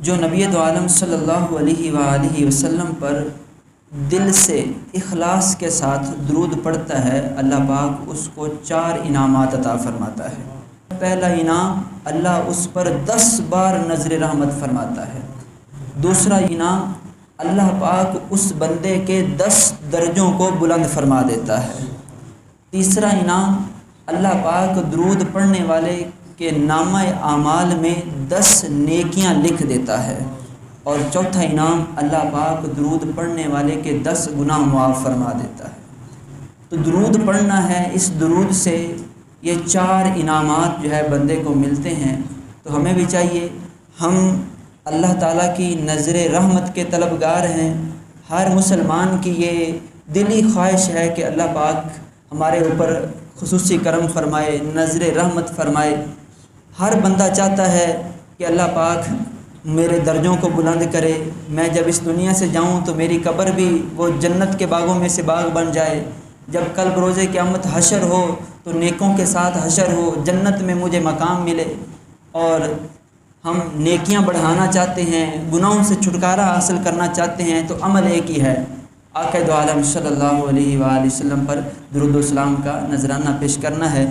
جو نبی دو عالم صلی اللہ علیہ وآلہ وسلم پر دل سے اخلاص کے ساتھ درود پڑھتا ہے، اللہ پاک اس کو 4 انعامات عطا فرماتا ہے۔ پہلا انعام، اللہ اس پر 10 بار نظر رحمت فرماتا ہے۔ دوسرا انعام، اللہ پاک اس بندے کے 10 درجوں کو بلند فرما دیتا ہے۔ تیسرا انعام، اللہ پاک درود پڑھنے والے کے نامہ اعمال میں 10 نیکیاں لکھ دیتا ہے۔ اور چوتھا انعام، اللہ پاک درود پڑھنے والے کے 10 گناہ معاف فرما دیتا ہے۔ تو درود پڑھنا ہے، اس درود سے یہ 4 انعامات جو ہے بندے کو ملتے ہیں۔ تو ہمیں بھی چاہیے، ہم اللہ تعالیٰ کی نظر رحمت کے طلبگار ہیں۔ ہر مسلمان کی یہ دلی خواہش ہے کہ اللہ پاک ہمارے اوپر خصوصی کرم فرمائے، نظر رحمت فرمائے۔ ہر بندہ چاہتا ہے کہ اللہ پاک میرے درجوں کو بلند کرے، میں جب اس دنیا سے جاؤں تو میری قبر بھی وہ جنت کے باغوں میں سے باغ بن جائے، جب کل بروز قیامت حشر ہو تو نیکوں کے ساتھ حشر ہو، جنت میں مجھے مقام ملے۔ اور ہم نیکیاں بڑھانا چاہتے ہیں، گناہوں سے چھٹکارا حاصل کرنا چاہتے ہیں، تو عمل ایک ہی ہے، آقا دو عالم صلی اللہ علیہ وآلہ وسلم پر درود و سلام کا نذرانہ پیش کرنا ہے۔